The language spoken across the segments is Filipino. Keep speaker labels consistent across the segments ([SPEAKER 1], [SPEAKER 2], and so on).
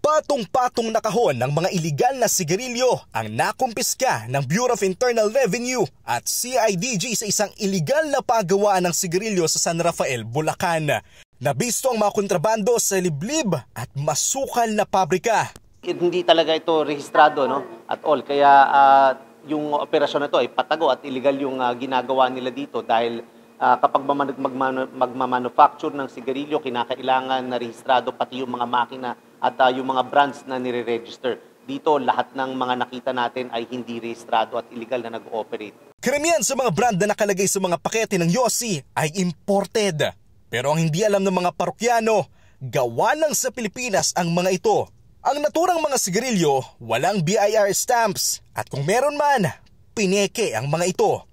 [SPEAKER 1] Patong-patong na kahon ng mga iligal na sigarilyo ang nakumpiska ng Bureau of Internal Revenue at CIDG sa isang iligal na pagawaan ng sigarilyo sa San Rafael, Bulacan. Nabisto ang mga kontrabando sa liblib at masukal na pabrika.
[SPEAKER 2] Hindi talaga ito rehistrado, no? At all. Kaya yung operasyon na ito ay patago at illegal yung ginagawa nila dito dahil kapag magmamanufacture ng sigarilyo, kinakailangan na rehistrado pati yung mga makina at yung mga brands na nire-register. Dito, lahat ng mga nakita natin ay hindi rehistrado at illegal na nag-ooperate.
[SPEAKER 1] Karamihan sa mga brand na nakalagay sa mga pakete ng Yossi ay imported. Pero ang hindi alam ng mga parokyano, gawa lang sa Pilipinas ang mga ito. Ang naturang mga sigarilyo, walang BIR stamps at kung meron man, pineke ang mga ito.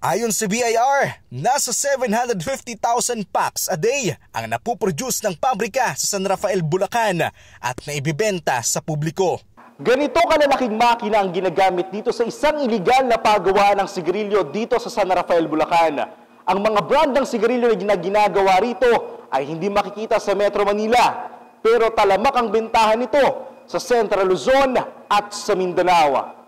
[SPEAKER 1] Ayon sa BIR, nasa 750,000 packs a day ang napuproduce ng pabrika sa San Rafael, Bulacan at naibibenta sa publiko.
[SPEAKER 3] Ganito kalalaking makina ang ginagamit dito sa isang iligal na paggawa ng sigarilyo dito sa San Rafael, Bulacan. Ang mga brand ng sigarilyo na ginagawa rito ay hindi makikita sa Metro Manila, pero talamak ang bentahan nito sa Central Luzon at sa Mindanao.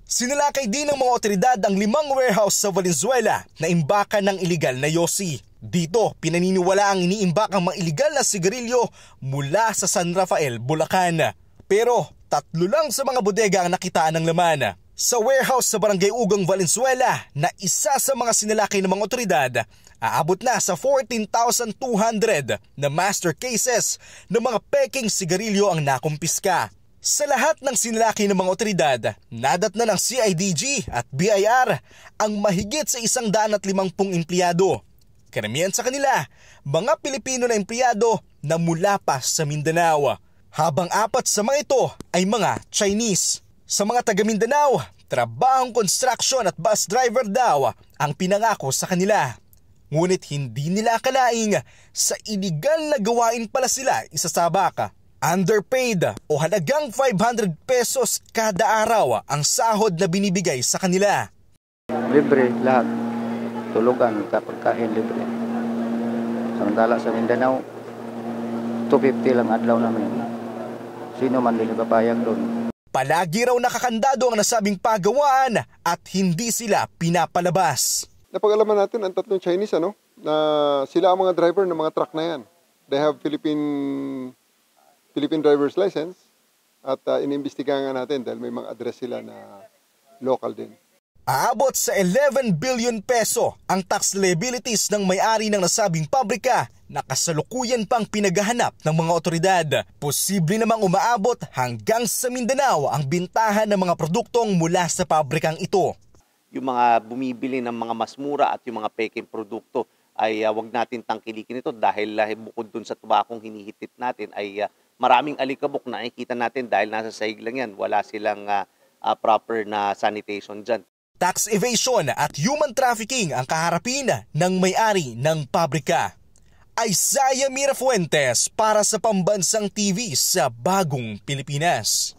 [SPEAKER 1] Sinalakay din ng mga otoridad ang 5 warehouse sa Valenzuela na imbakan ng iligal na Yossi. Dito, pinaniniwala ang iniimbak ang mga iligal na sigarilyo mula sa San Rafael, Bulacan. Pero 3 lang sa mga bodega ang nakitaan ng laman. Sa warehouse sa Barangay Ugong, Valenzuela na isa sa mga sinalakay ng mga otoridad, aabot na sa 14,200 na master cases ng mga peking sigarilyo ang nakumpiska. Sa lahat ng sinalaki ng mga otoridad, nadatna ng CIDG at BIR ang mahigit sa 150 empleyado. Karamihan sa kanila, mga Pilipino na empleyado na mula pa sa Mindanao. Habang 4 sa mga ito ay mga Chinese. Sa mga taga Mindanao, trabahong construction at bus driver daw ang pinangako sa kanila. Ngunit hindi nila akalaing sa iligal na gawain pala sila isasabak. Underpaid o halagang 500 pesos kada araw ang sahod na binibigay sa kanila.
[SPEAKER 4] Libre lahat. Tulugan, pagkain libre. Samantala sa Mindanao, 250 lang adlaw namin. Sino man din papayag doon.
[SPEAKER 1] Palagi raw nakakandado ang nasabing pagawaan at hindi sila pinapalabas.
[SPEAKER 5] Napag-alaman natin ang 3 Chinese na sila ang mga driver ng mga truck na yan. They have Philippine driver's license at inimbestigahan natin dahil may mga address sila na local din.
[SPEAKER 1] Aabot sa 11 billion peso ang tax liabilities ng may-ari ng nasabing pabrika na kasalukuyan pang pinaghahanap ng mga otoridad. Posible namang umaabot hanggang sa Mindanao ang bintahan ng mga produktong mula sa pabrikang ito.
[SPEAKER 2] Yung mga bumibili ng mga mas mura at yung mga peking produkto ay wag natin tangkilikin ito dahil bukod dun sa tubakong hinihitit natin ay maraming alikabok na nakikita natin dahil nasa sahig lang yan. Wala silang proper na sanitation dyan.
[SPEAKER 1] Tax evasion at human trafficking ang kaharapin ng may-ari ng pabrika. Isaiah Mirafuentes para sa Pambansang TV sa Bagong Pilipinas.